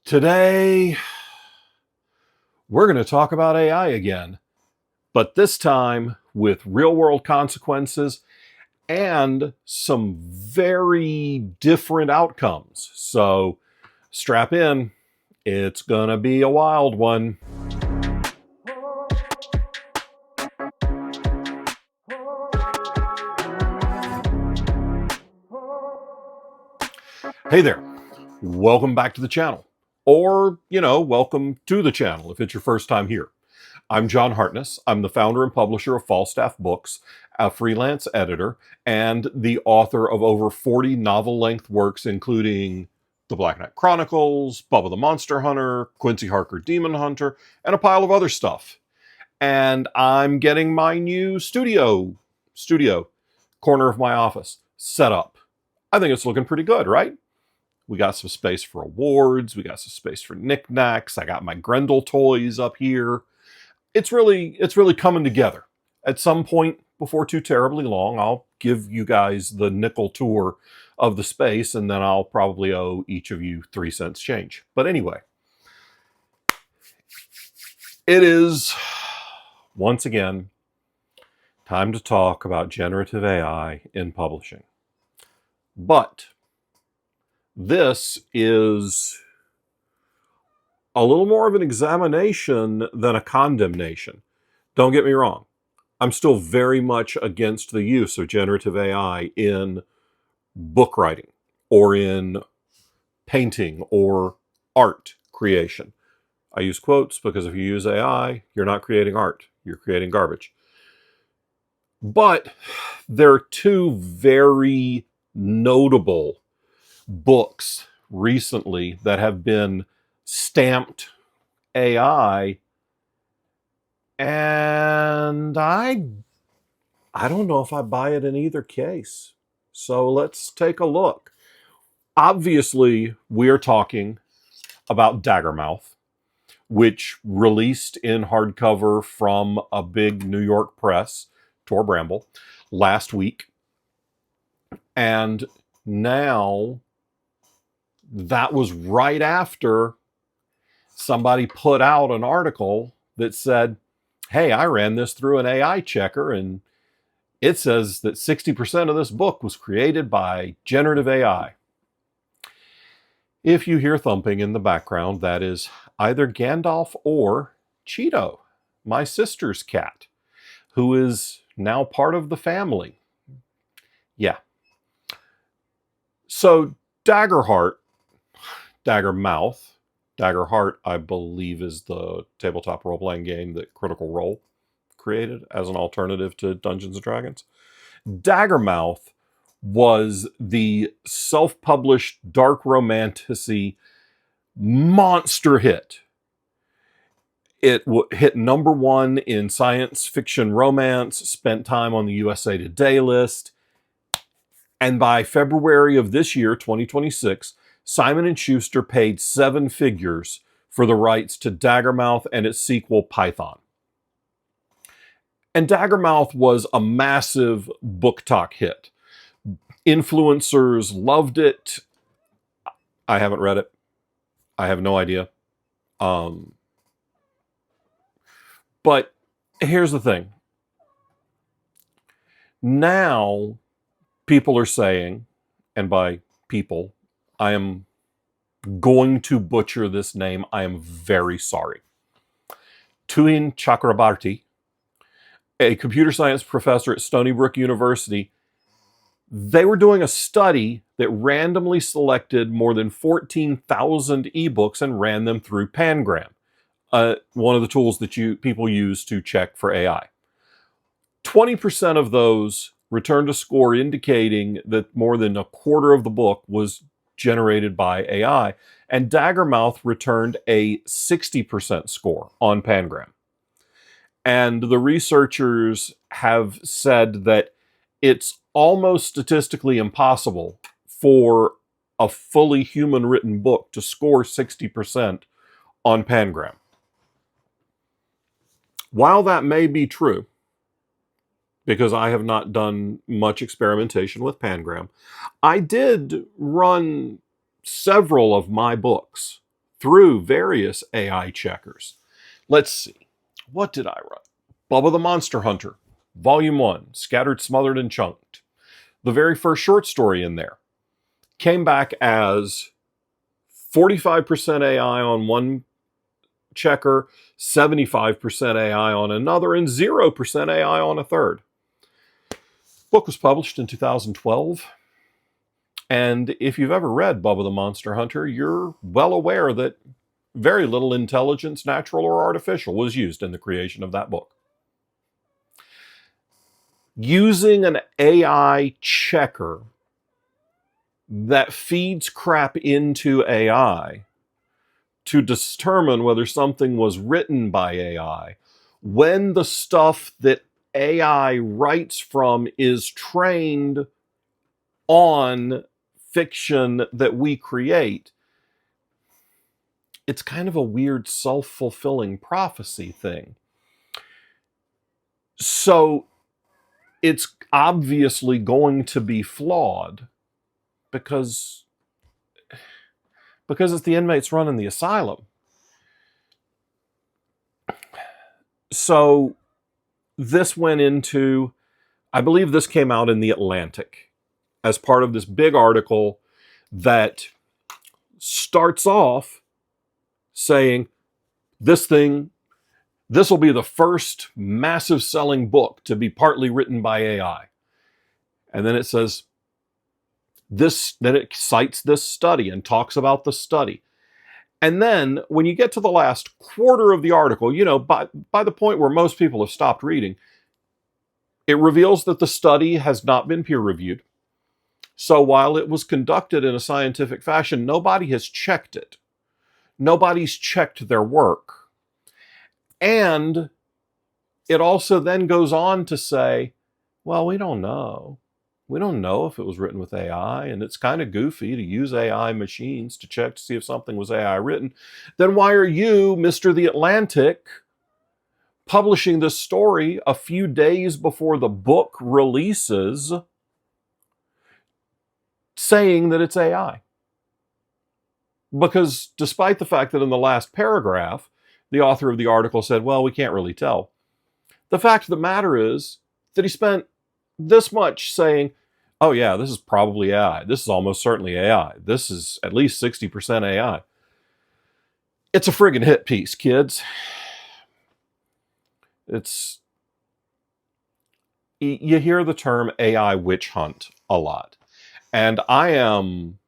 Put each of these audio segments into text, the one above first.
Today, we're going to talk about AI again, but this time with real-world consequences and some very different outcomes. So strap in, it's going to be a wild one. Hey there, welcome back to the channel. Or, welcome to the channel if it's your first time here. I'm John Hartness. I'm the founder and publisher of Falstaff Books, a freelance editor, and the author of over 40 novel-length works, including The Black Knight Chronicles, Bubba the Monster Hunter, Quincy Harker Demon Hunter, and a pile of other stuff. And I'm getting my new studio corner of my office set up. I think it's looking pretty good, right? We got some space for awards. We got some space for knickknacks. I got my Grendel toys up here. It's really coming together. At some point before too terribly long, I'll give you guys the nickel tour of the space, and then I'll probably owe each of you 3 cents change. But anyway, it is, once again, time to talk about generative AI in publishing. But this is a little more of an examination than a condemnation. Don't get me wrong. I'm still very much against the use of generative AI in book writing or in painting or art creation. I use quotes because if you use AI, you're not creating art. You're creating garbage. But there are two very notable books recently that have been stamped AI, and I don't know if I buy it in either case. So let's take a look. Obviously, we're talking about Daggermouth, which released in hardcover from a big New York press, Tor Bramble, last week. And now that was right after somebody put out an article that said, hey, I ran this through an AI checker and it says that 60% of this book was created by generative AI. If you hear thumping in the background, that is either Gandalf or Cheeto, my sister's cat, who is now part of the family. Yeah. So Daggermouth, Daggerheart, I believe, is the tabletop role-playing game that Critical Role created as an alternative to Dungeons & Dragons. Daggermouth was the self-published dark romantasy monster hit. It hit #1 in science fiction romance, spent time on the USA Today list, and by February of this year, 2026, Simon & Schuster paid 7 figures for the rights to Daggermouth and its sequel, Python. And Daggermouth was a massive book talk hit. Influencers loved it. I haven't read it. I have no idea. But here's the thing. Now, people are saying, and by people, I am going to butcher this name. I am very sorry. Tuhin Chakrabarti, a computer science professor at Stony Brook University, they were doing a study that randomly selected more than 14,000 ebooks and ran them through Pangram, one of the tools that people use to check for AI. 20% of those returned a score indicating that more than a quarter of the book was generated by AI, and Daggermouth returned a 60% score on Pangram. And the researchers have said that it's almost statistically impossible for a fully human-written book to score 60% on Pangram. While that may be true, because I have not done much experimentation with Pangram, I did run several of my books through various AI checkers. Let's see. What did I write? Bubba the Monster Hunter, Volume 1, Scattered, Smothered, and Chunked. The very first short story in there came back as 45% AI on one checker, 75% AI on another, and 0% AI on a third. Book was published in 2012. And if you've ever read Bubba the Monster Hunter, you're well aware that very little intelligence, natural or artificial, was used in the creation of that book. Using an AI checker that feeds crap into AI to determine whether something was written by AI, when the stuff that AI writes from is trained on fiction that we create, it's kind of a weird self-fulfilling prophecy thing. So it's obviously going to be flawed because it's the inmates running the asylum. So this went into, I believe this came out in The Atlantic as part of this big article that starts off saying, this will be the first massive selling book to be partly written by AI. And then it says then it cites this study and talks about the study. And then when you get to the last quarter of the article, by the point where most people have stopped reading, it reveals that the study has not been peer reviewed. So while it was conducted in a scientific fashion, nobody has checked it. Nobody's checked their work. And it also then goes on to say, well, we don't know. We don't know if it was written with AI, and it's kind of goofy to use AI machines to check to see if something was AI written. Then why are you, Mr. The Atlantic, publishing this story a few days before the book releases, saying that it's AI? Because despite the fact that in the last paragraph, the author of the article said, well, we can't really tell, the fact of the matter is that he spent this much saying, oh yeah, this is probably AI. This is almost certainly AI. This is at least 60% AI. It's a friggin' hit piece, kids. You hear the term AI witch hunt a lot. And I am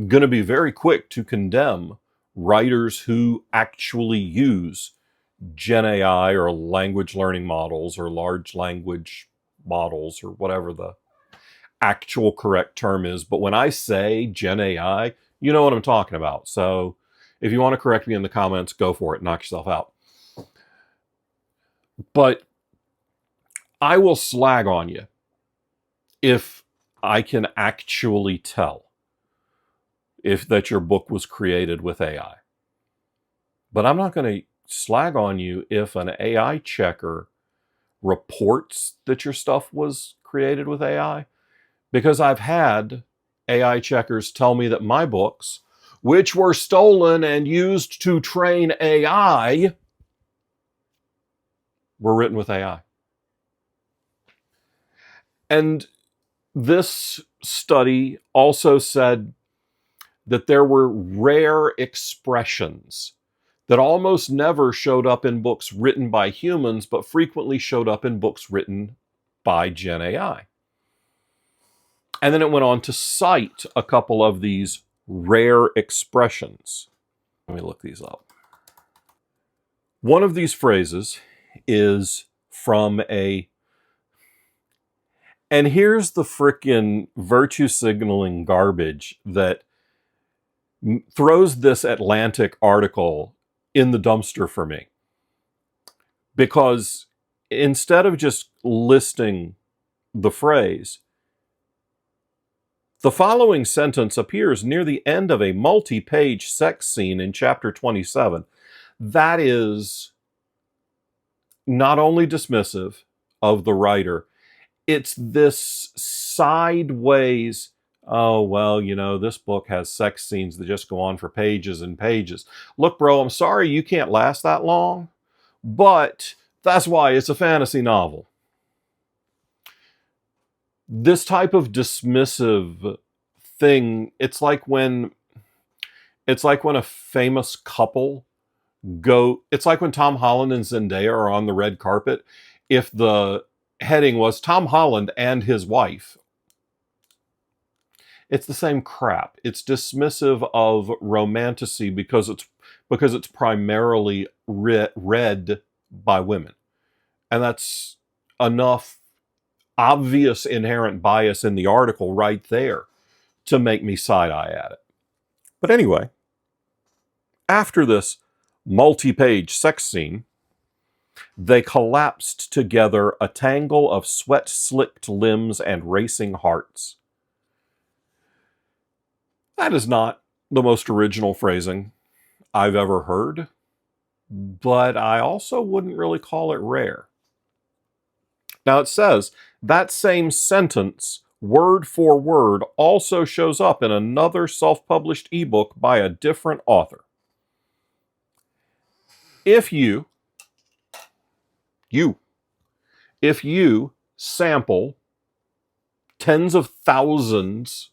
going to be very quick to condemn writers who actually use Gen AI or language learning models or large language models or whatever the actual correct term is. But when I say Gen AI, you know what I'm talking about. So if you want to correct me in the comments, go for it. Knock yourself out. But I will slag on you if I can actually tell if that your book was created with AI. But I'm not going to slag on you if an AI checker reports that your stuff was created with AI, because I've had AI checkers tell me that my books, which were stolen and used to train AI, were written with AI. And this study also said that there were rare expressions that almost never showed up in books written by humans, but frequently showed up in books written by Gen AI. And then it went on to cite a couple of these rare expressions. Let me look these up. One of these phrases is from and here's the frickin' virtue signaling garbage that throws this Atlantic article in the dumpster for me. Because instead of just listing the phrase, the following sentence appears near the end of a multi-page sex scene in chapter 27. That is not only dismissive of the writer, it's this sideways, Oh, well, this book has sex scenes that just go on for pages and pages. Look, bro, I'm sorry you can't last that long, but that's why it's a fantasy novel. This type of dismissive thing, it's like when a famous couple it's like when Tom Holland and Zendaya are on the red carpet. If the heading was Tom Holland and his wife, it's the same crap. It's dismissive of romantasy because it's primarily read by women. And that's enough obvious inherent bias in the article right there to make me side-eye at it. But anyway, after this multi-page sex scene, they collapsed together, a tangle of sweat-slicked limbs and racing hearts. That is not the most original phrasing I've ever heard, but I also wouldn't really call it rare. Now it says that same sentence, word for word, also shows up in another self-published ebook by a different author. If you sample tens of thousands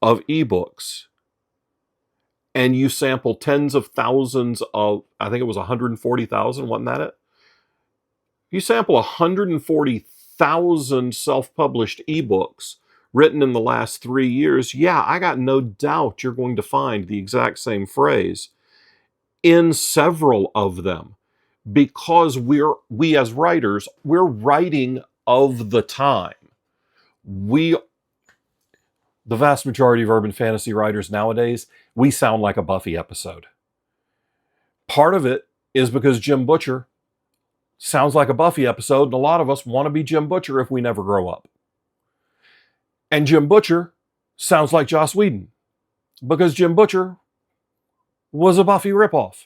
of ebooks, and you sample tens of thousands of, I think it was 140,000, wasn't that it? You sample 140,000 self-published ebooks written in the last 3 years, yeah, I got no doubt you're going to find the exact same phrase in several of them, because we as writers, we're writing of the time. The vast majority of urban fantasy writers nowadays, we sound like a Buffy episode. Part of it is because Jim Butcher sounds like a Buffy episode, and a lot of us want to be Jim Butcher if we never grow up. And Jim Butcher sounds like Joss Whedon, because Jim Butcher was a Buffy ripoff.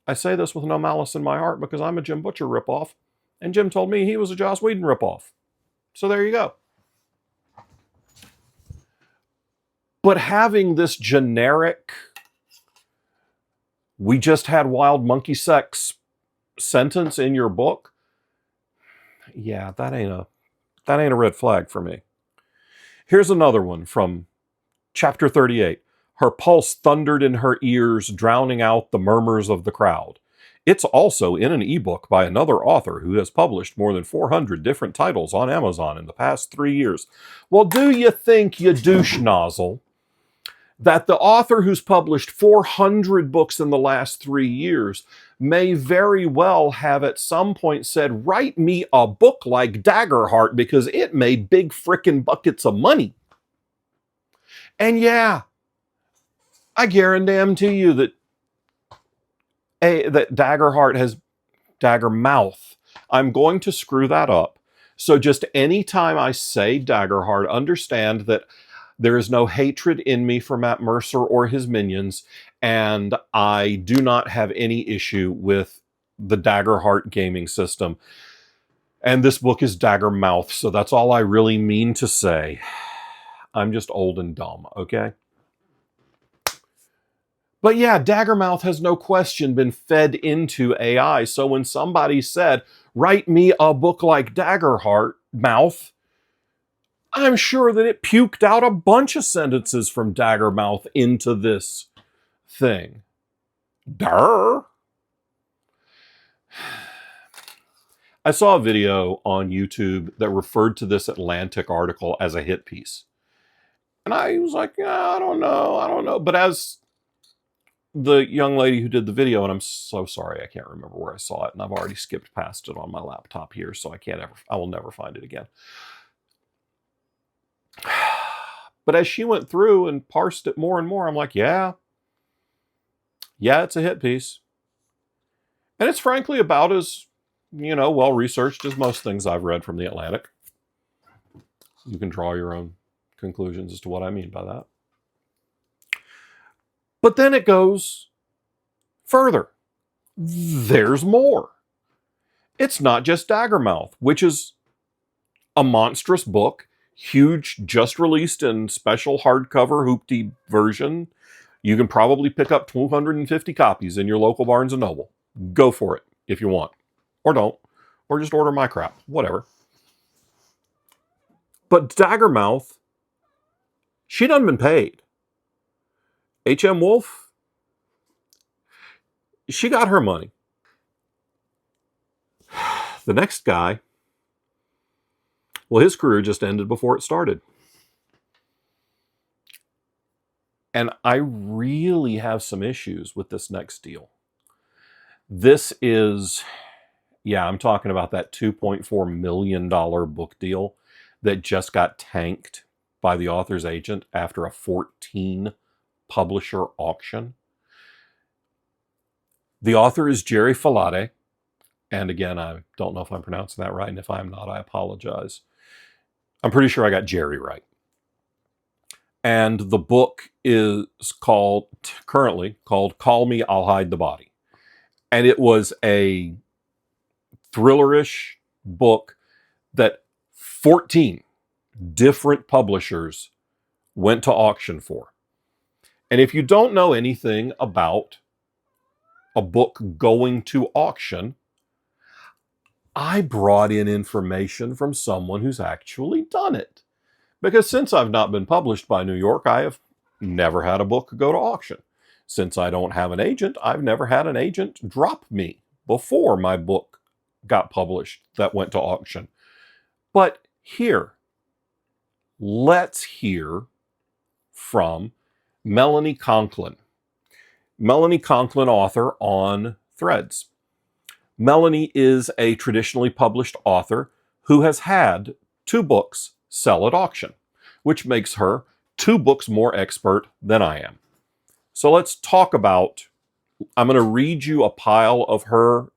I say this with no malice in my heart because I'm a Jim Butcher ripoff, and Jim told me he was a Joss Whedon ripoff. So there you go. But having this generic, we just had wild monkey sex sentence in your book, yeah, that ain't a red flag for me. Here's another one from chapter 38. Her pulse thundered in her ears, drowning out the murmurs of the crowd. It's also in an ebook by another author who has published more than 400 different titles on Amazon in the past 3 years. Well, do you think, you douche nozzle, that the author who's published 400 books in the last 3 years may very well have at some point said, write me a book like Daggerheart because it made big frickin' buckets of money? And yeah, I guarantee you that Daggerheart has Daggermouth. I'm going to screw that up. So just anytime I say Daggerheart, understand that there is no hatred in me for Matt Mercer or his minions, and I do not have any issue with the Daggerheart gaming system. And this book is Daggermouth, so that's all I really mean to say. I'm just old and dumb, okay? But yeah, Daggermouth has no question been fed into AI. So when somebody said, write me a book like Daggerheart, Mouth, I'm sure that it puked out a bunch of sentences from Daggermouth into this thing. Durr. I saw a video on YouTube that referred to this Atlantic article as a hit piece. And I was like, yeah, I don't know. But as the young lady who did the video, and I'm so sorry, I can't remember where I saw it, and I've already skipped past it on my laptop here, so I will never find it again. But as she went through and parsed it more and more, I'm like, yeah, it's a hit piece. And it's frankly about as, well-researched as most things I've read from the Atlantic. You can draw your own conclusions as to what I mean by that. But then it goes further. There's more. It's not just Daggermouth, which is a monstrous book. huge, just released in special hardcover hoopty version. You can probably pick up 250 copies in your local Barnes & Noble. Go for it if you want. Or don't. Or just order my crap. Whatever. But Daggermouth, she done been paid. H.M. Wolf, she got her money. The next guy, well, his career just ended before it started. And I really have some issues with this next deal. This is, yeah, I'm talking about that $2.4 million book deal that just got tanked by the author's agent after a 14 publisher auction. The author is Jerry Filate. And again, I don't know if I'm pronouncing that right. And if I'm not, I apologize. I'm pretty sure I got Jerry right. And the book is currently called Call Me, I'll Hide the Body. And it was a thrillerish book that 14 different publishers went to auction for. And if you don't know anything about a book going to auction, I brought in information from someone who's actually done it. Because since I've not been published by New York, I have never had a book go to auction. Since I don't have an agent, I've never had an agent drop me before my book got published that went to auction. But here, let's hear from Melanie Conklin. Melanie Conklin, author on Threads. Melanie is a traditionally published author who has had 2 books sell at auction, which makes her 2 books more expert than I am. So let's talk about, I'm going to read you a pile of her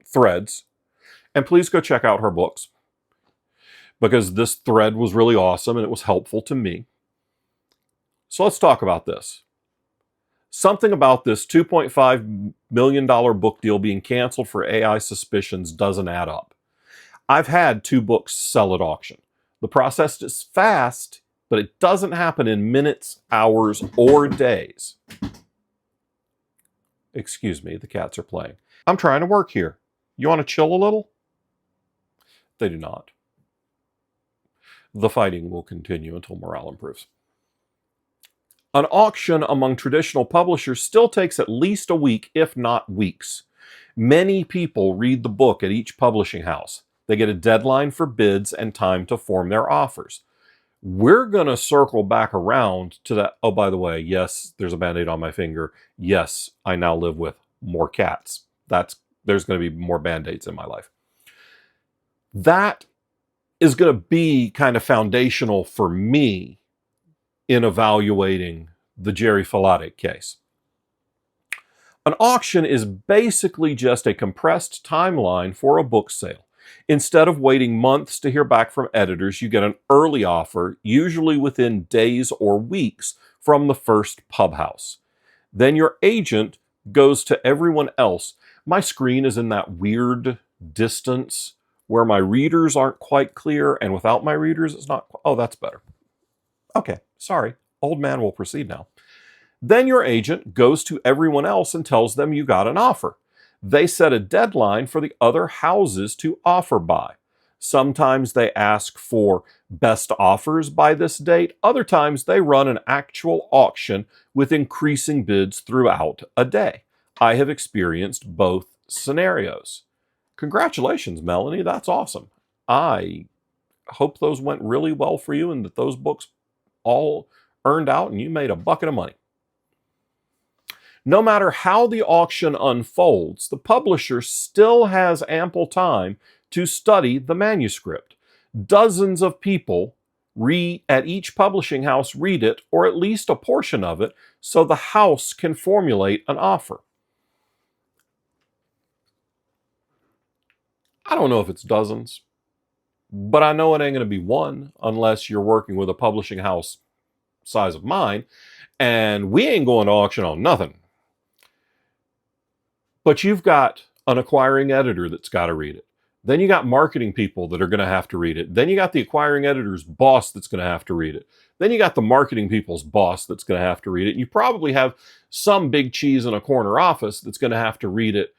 threads, and please go check out her books, because this thread was really awesome and it was helpful to me. So let's talk about this. Something about this $2.5 million book deal being canceled for AI suspicions doesn't add up. I've had 2 books sell at auction. The process is fast, but it doesn't happen in minutes, hours, or days. Excuse me, the cats are playing. I'm trying to work here. You want to chill a little? They do not. The fighting will continue until morale improves. An auction among traditional publishers still takes at least a week, if not weeks. Many people read the book at each publishing house. They get a deadline for bids and time to form their offers. We're going to circle back around to that. Oh, by the way, yes, there's a Band-Aid on my finger. Yes, I now live with more cats. There's going to be more Band-Aids in my life. That is going to be kind of foundational for me in evaluating the Jerry Filate case. An auction is basically just a compressed timeline for a book sale. Instead of waiting months to hear back from editors, you get an early offer, usually within days or weeks, from the first pub house. Then your agent goes to everyone else. My screen is in that weird distance where my readers aren't quite clear, and without my readers, it's not. Oh, that's better. Okay, sorry. Old man will proceed now. Then your agent goes to everyone else and tells them you got an offer. They set a deadline for the other houses to offer by. Sometimes they ask for best offers by this date. Other times they run an actual auction with increasing bids throughout a day. I have experienced both scenarios. Congratulations, Melanie. That's awesome. I hope those went really well for you and that those books all earned out and you made a bucket of money. No matter how the auction unfolds, the publisher still has ample time to study the manuscript. Dozens of people at each publishing house read it, or at least a portion of it, so the house can formulate an offer. I don't know if it's dozens, but I know it ain't going to be one unless you're working with a publishing house size of mine, and we ain't going to auction on nothing. But you've got an acquiring editor that's got to read it. Then you got marketing people that are going to have to read it. Then you got the acquiring editor's boss that's going to have to read it. Then you got the marketing people's boss that's going to have to read it. You probably have some big cheese in a corner office that's going to have to read it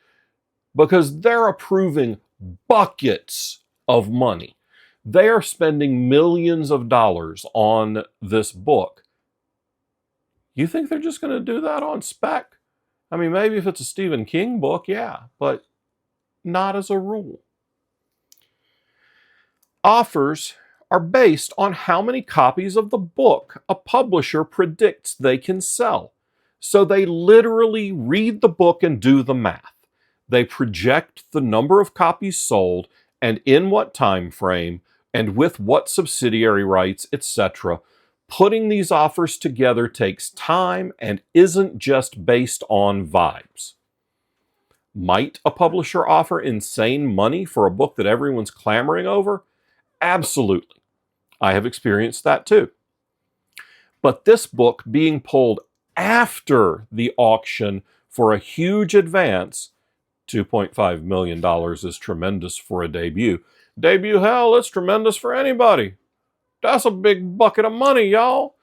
because they're approving buckets of money. They are spending millions of dollars on this book. You think they're just going to do that on spec? I mean, maybe if it's a Stephen King book, yeah, but not as a rule. Offers are based on how many copies of the book a publisher predicts they can sell. So they literally read the book and do the math. They project the number of copies sold and in what time frame and with what subsidiary rights, etc. Putting these offers together takes time and isn't just based on vibes. Might a publisher offer insane money for a book that everyone's clamoring over? Absolutely. I have experienced that too. But this book being pulled after the auction for a huge advance, $2.5 million is tremendous for a debut. Debut hell, it's tremendous for anybody. That's a big bucket of money, y'all.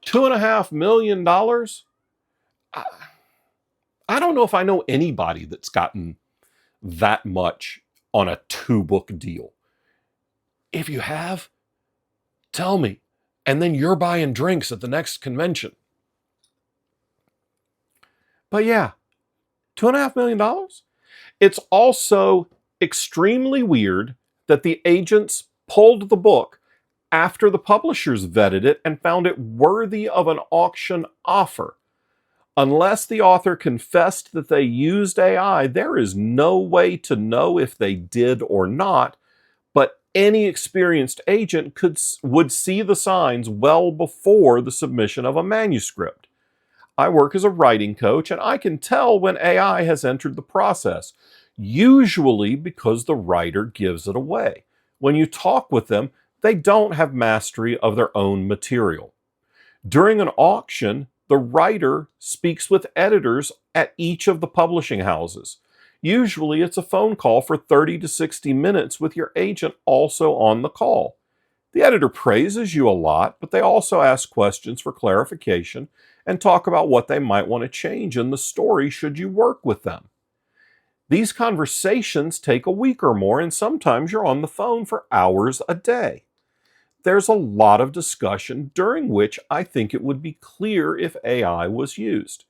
$2.5 million. I don't know if I know anybody that's gotten that much on a 2-book deal. If you have, tell me. And then you're buying drinks at the next convention. But yeah, $2.5 million? It's also extremely weird that the agents pulled the book after the publishers vetted it and found it worthy of an auction offer. Unless the author confessed that they used AI, there is no way to know if they did or not, but any experienced agent would see the signs well before the submission of a manuscript. I work as a writing coach, and I can tell when AI has entered the process, usually because the writer gives it away. When you talk with them, they don't have mastery of their own material. During an auction, the writer speaks with editors at each of the publishing houses. Usually it's a phone call for 30 to 60 minutes with your agent also on the call. The editor praises you a lot, but they also ask questions for clarification and talk about what they might want to change in the story should you work with them. These conversations take a week or more, and sometimes you're on the phone for hours a day. There's a lot of discussion during which I think it would be clear if AI was used.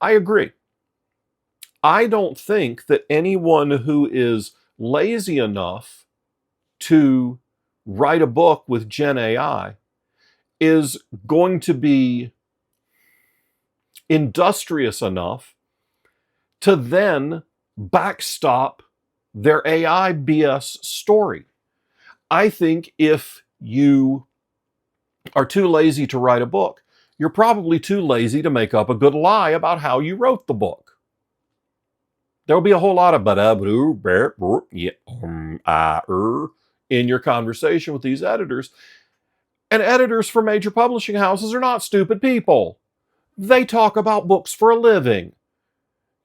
I agree. I don't think that anyone who is lazy enough to write a book with Gen AI is going to be industrious enough to then backstop their AI BS story. I think if you are too lazy to write a book, you're probably too lazy to make up a good lie about how you wrote the book. There'll be a whole lot of in your conversation with these editors. And editors for major publishing houses are not stupid people. They talk about books for a living.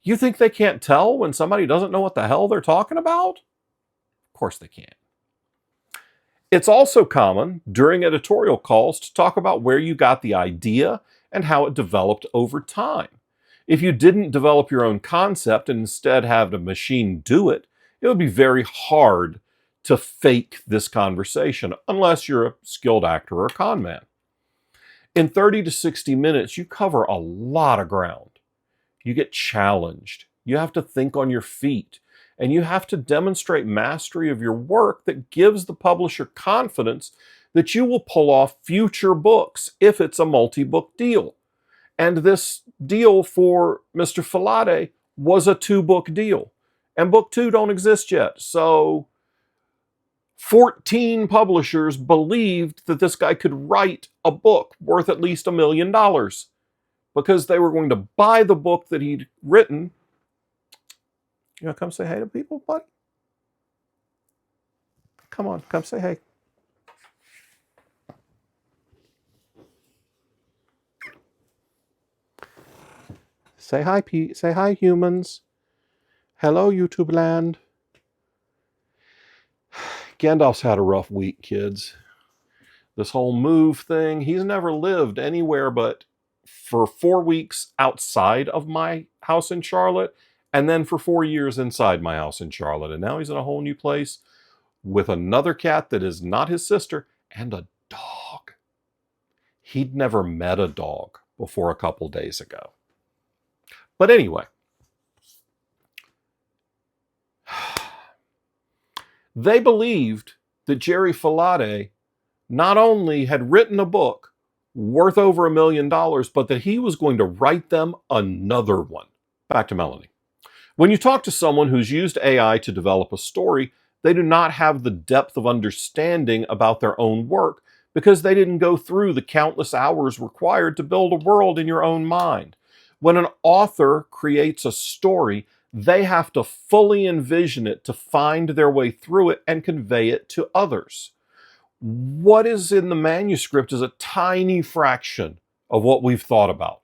You think they can't tell when somebody doesn't know what the hell they're talking about? Of course they can. It's also common during editorial calls to talk about where you got the idea and how it developed over time. If you didn't develop your own concept and instead have a machine do it, it would be very hard to fake this conversation unless you're a skilled actor or a con man. In 30 to 60 minutes, you cover a lot of ground. You get challenged. You have to think on your feet. And you have to demonstrate mastery of your work that gives the publisher confidence that you will pull off future books if it's a multi-book deal. And this deal for Mr. Filade was a 2-book deal. And book 2 don't exist yet. So 14 publishers believed that this guy could write a book worth at least $1 million because they were going to buy the book that he'd written. You want to come say hey to people, buddy? Come on, come say hey. Say hi, Pete. Say hi, humans. Hello, YouTube land. Gandalf's had a rough week, kids. This whole move thing, he's never lived anywhere but for 4 weeks outside of my house in Charlotte, and then for 4 years inside my house in Charlotte. And now he's in a whole new place with another cat that is not his sister and a dog. He'd never met a dog before a couple days ago. But anyway, they believed that Jerry Filate not only had written a book worth over $1 million, but that he was going to write them another one. Back to Melanie. When you talk to someone who's used AI to develop a story, they do not have the depth of understanding about their own work because they didn't go through the countless hours required to build a world in your own mind. When an author creates a story, they have to fully envision it to find their way through it and convey it to others. What is in the manuscript is a tiny fraction of what we've thought about.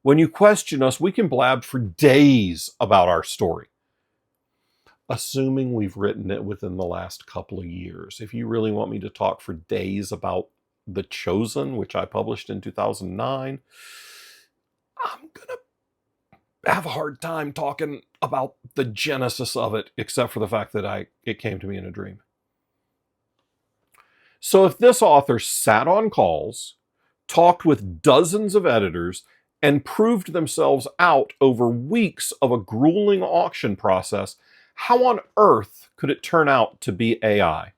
When you question us, we can blab for days about our story, assuming we've written it within the last couple of years. If you really want me to talk for days about The Chosen, which I published in 2009, I'm going to have a hard time talking about the genesis of it, except for the fact that it came to me in a dream. So if this author sat on calls, talked with dozens of editors, and proved themselves out over weeks of a grueling auction process, how on earth could it turn out to be AI?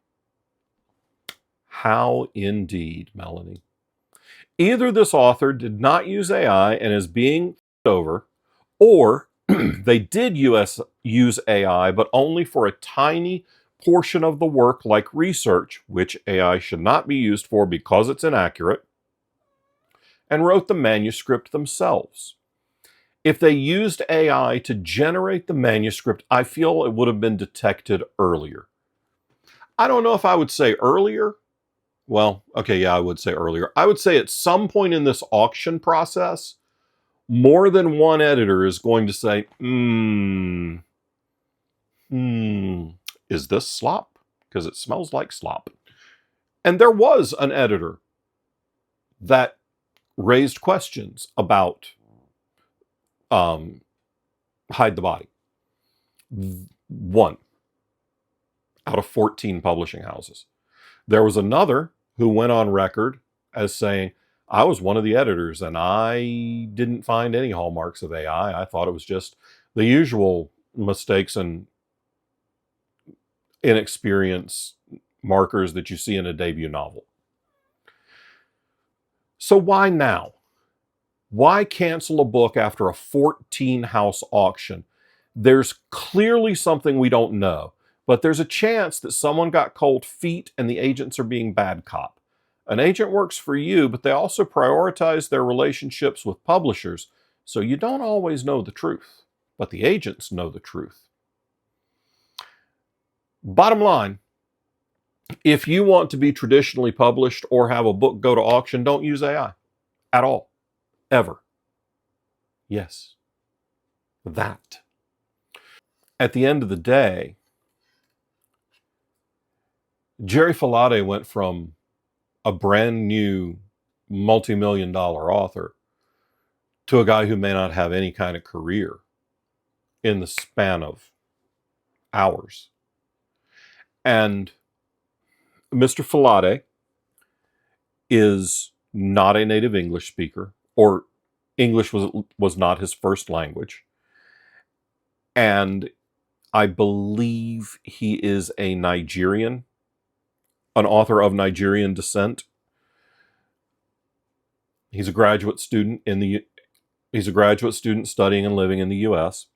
How indeed, Melanie. Either this author did not use AI and is being over, or they did use AI, but only for a tiny portion of the work, like research, which AI should not be used for because it's inaccurate, and wrote the manuscript themselves. If they used AI to generate the manuscript, I feel it would have been detected earlier. I don't know if I would say earlier. Well, okay, yeah, I would say earlier. I would say at some point in this auction process, more than one editor is going to say, is this slop? Because it smells like slop. And there was an editor that raised questions about Hide the Body. One out of 14 publishing houses. There was another who went on record as saying, I was one of the editors and I didn't find any hallmarks of AI. I thought it was just the usual mistakes and inexperience markers that you see in a debut novel. So why now? Why cancel a book after a 14-house auction? There's clearly something we don't know, but there's a chance that someone got cold feet and the agents are being bad cop. An agent works for you, but they also prioritize their relationships with publishers, so you don't always know the truth, but the agents know the truth. Bottom line, if you want to be traditionally published or have a book go to auction, don't use AI at all. Ever. Yes. That. At the end of the day, Jerry Filate went from a brand new multi-million-dollar author to a guy who may not have any kind of career in the span of hours. And Mr. Filate is not a native English speaker, or English was not his first language. And I believe he is a Nigerian, an author of Nigerian descent. He's a graduate student studying and living in the US.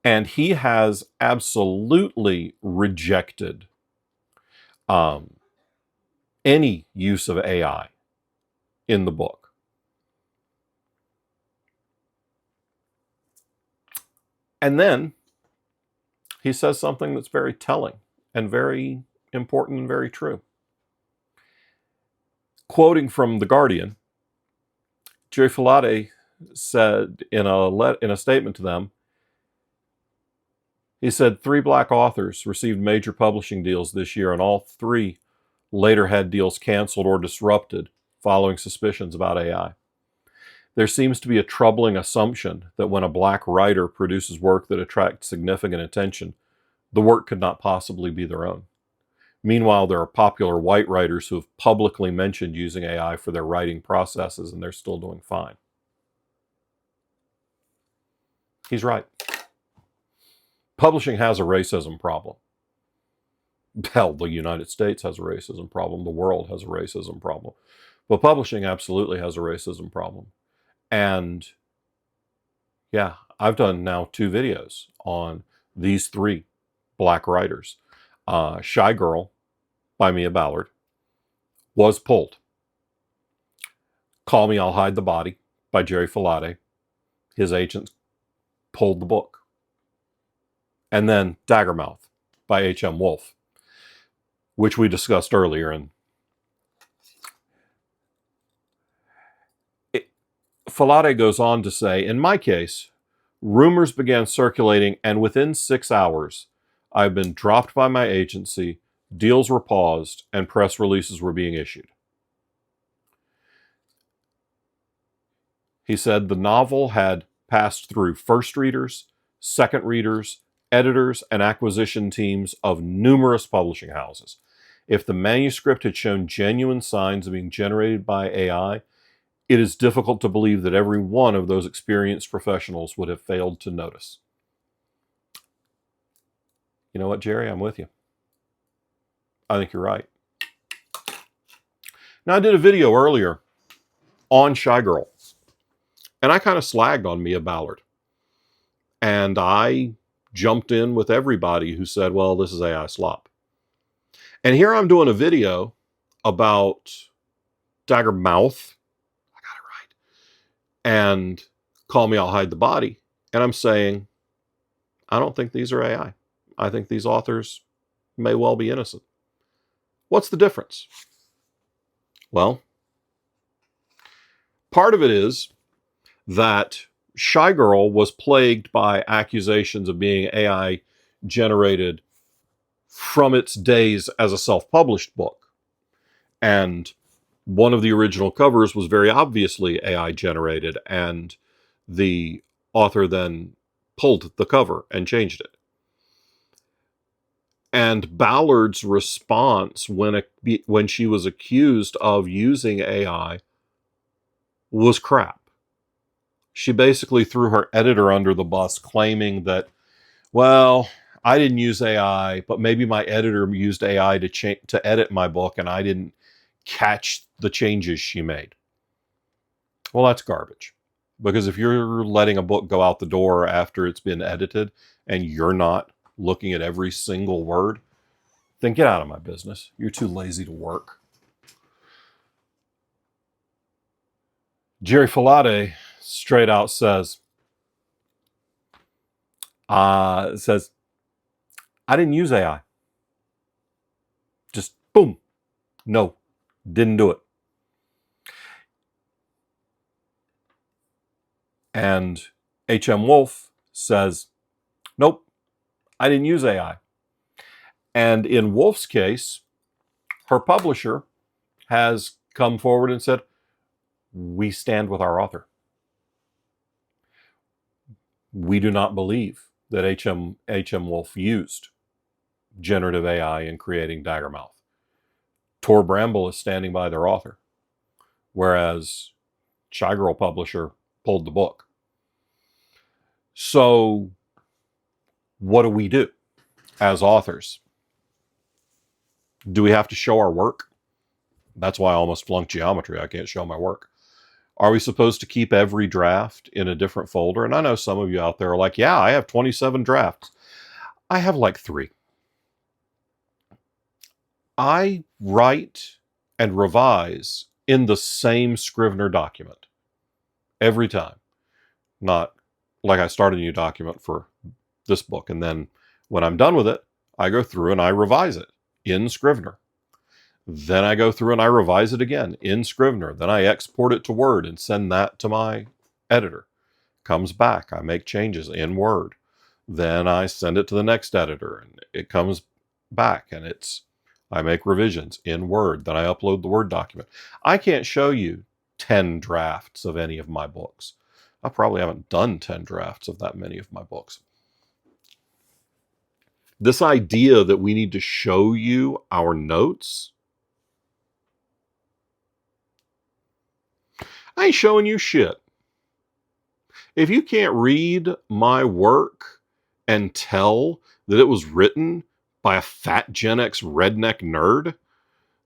And he has absolutely rejected any use of AI in the book. And then he says something that's very telling and very important and very true. Quoting from The Guardian, Jerry Filate said in a statement to them, He said 3 black authors received major publishing deals this year, and all 3 later had deals canceled or disrupted following suspicions about AI. There seems to be a troubling assumption that when a black writer produces work that attracts significant attention, the work could not possibly be their own. Meanwhile, there are popular white writers who have publicly mentioned using AI for their writing processes, and they're still doing fine. He's right. Publishing has a racism problem. Hell, the United States has a racism problem. The world has a racism problem. But publishing absolutely has a racism problem. And yeah, I've done now 2 videos on these 3 black writers. Shy Girl by Mia Ballard was pulled. Call Me, I'll Hide the Body by Jerry Filate. His agents pulled the book. And then Daggermouth by H.M. Wolf, which we discussed earlier. And Filate goes on to say, in my case, rumors began circulating, and within 6 hours, I've been dropped by my agency, deals were paused, and press releases were being issued. He said the novel had passed through first readers, second readers, editors, and acquisition teams of numerous publishing houses. If the manuscript had shown genuine signs of being generated by AI, it is difficult to believe that every one of those experienced professionals would have failed to notice. You know what, Jerry? I'm with you. I think you're right. Now, I did a video earlier on Shy Girl, and I kind of slagged on Mia Ballard. And I jumped in with everybody who said, well, this is AI slop. And here I'm doing a video about Daggermouth, I got it right, and Call Me, I'll Hide the Body. And I'm saying, I don't think these are AI. I think these authors may well be innocent. What's the difference? Well, part of it is that Shy Girl was plagued by accusations of being AI generated from its days as a self-published book. And one of the original covers was very obviously AI generated, and the author then pulled the cover and changed it. And Ballard's response when she was accused of using AI was crap. She basically threw her editor under the bus, claiming that, well, I didn't use AI, but maybe my editor used AI to edit my book, and I didn't catch the changes she made. Well, that's garbage. Because if you're letting a book go out the door after it's been edited, and you're not looking at every single word, then get out of my business. You're too lazy to work. Jerry Filate straight out says, I didn't use AI. Just boom. No, didn't do it. And H.M. Wolf says, nope, I didn't use AI. And in Wolf's case, her publisher has come forward and said, we stand with our author. We do not believe that H.M. Wolf used generative AI in creating Daggermouth. Tor Bramble is standing by their author, whereas Shy Girl publisher pulled the book. So what do we do as authors? Do we have to show our work? That's why I almost flunked geometry. I can't show my work. Are we supposed to keep every draft in a different folder? And I know some of you out there are like, yeah, I have 27 drafts. I have like 3. I write and revise in the same Scrivener document every time. Not like I start a new document for this book, and then when I'm done with it, I go through and I revise it in Scrivener. Then I go through and I revise it again in Scrivener. Then I export it to Word and send that to my editor. Comes back, I make changes in Word. Then I send it to the next editor, and it comes back, and I make revisions in Word. Then I upload the Word document. I can't show you 10 drafts of any of my books. I probably haven't done 10 drafts of that many of my books. This idea that we need to show you our notes, I ain't showing you shit. If you can't read my work and tell that it was written by a fat Gen X redneck nerd,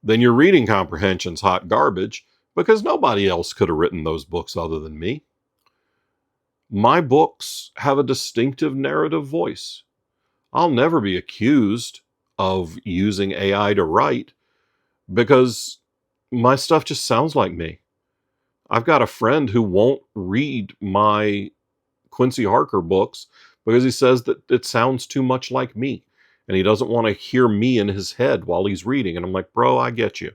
then your reading comprehension's hot garbage, because nobody else could have written those books other than me. My books have a distinctive narrative voice. I'll never be accused of using AI to write because my stuff just sounds like me. I've got a friend who won't read my Quincy Harker books because he says that it sounds too much like me, and he doesn't want to hear me in his head while he's reading. And I'm like, bro, I get you.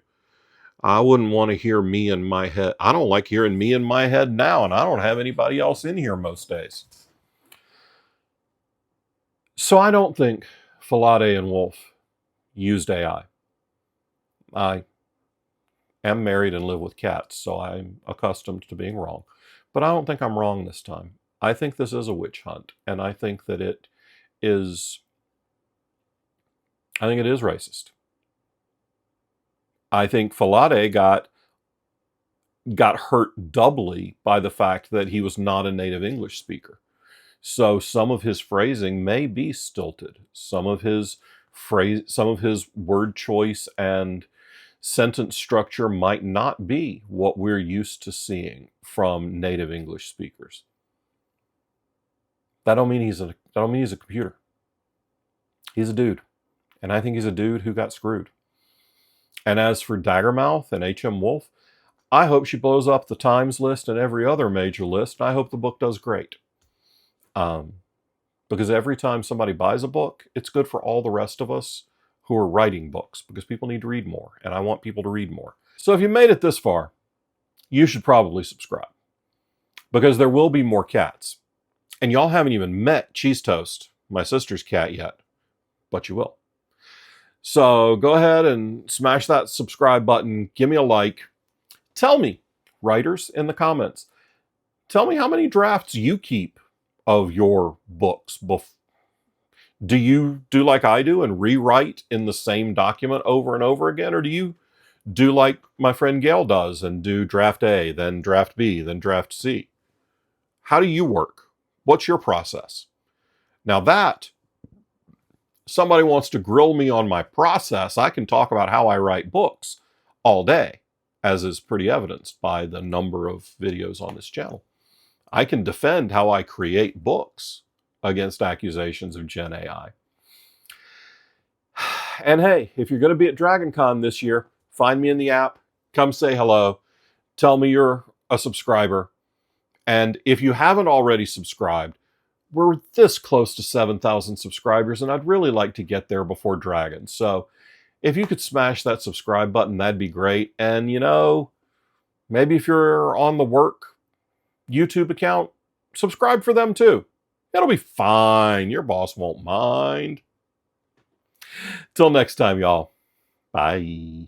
I wouldn't want to hear me in my head. I don't like hearing me in my head now, and I don't have anybody else in here most days. So I don't think Falade and Wolf used AI. I am married and live with cats, so I'm accustomed to being wrong. But I don't think I'm wrong this time. I think this is a witch hunt, and I think that it is racist. I think Falade got hurt doubly by the fact that he was not a native English speaker. So some of his phrasing may be stilted. Some of his word choice and sentence structure might not be what we're used to seeing from native English speakers. That don't mean he's a computer. He's a dude. And I think he's a dude who got screwed. And as for Daggermouth and H.M. Wolf, I hope she blows up the Times list and every other major list. And I hope the book does great. Because every time somebody buys a book, it's good for all the rest of us who are writing books, because people need to read more, and I want people to read more. So if you made it this far, you should probably subscribe, because there will be more cats. And y'all haven't even met Cheese Toast, my sister's cat, yet, but you will. So go ahead and smash that subscribe button. Give me a like. Tell me, writers, in the comments, tell me how many drafts you keep of your books. Do you do like I do and rewrite in the same document over and over again? Or do you do like my friend Gail does and do draft A, then draft B, then draft C? How do you work? What's your process? Now that somebody wants to grill me on my process, I can talk about how I write books all day, as is pretty evidenced by the number of videos on this channel. I can defend how I create books against accusations of Gen AI. And hey, if you're going to be at DragonCon this year, find me in the app, come say hello, tell me you're a subscriber. And if you haven't already subscribed, we're this close to 7,000 subscribers, and I'd really like to get there before Dragon. So if you could smash that subscribe button, that'd be great. And you know, maybe if you're on the work YouTube account, subscribe for them too. It'll be fine. Your boss won't mind. Till next time, y'all. Bye.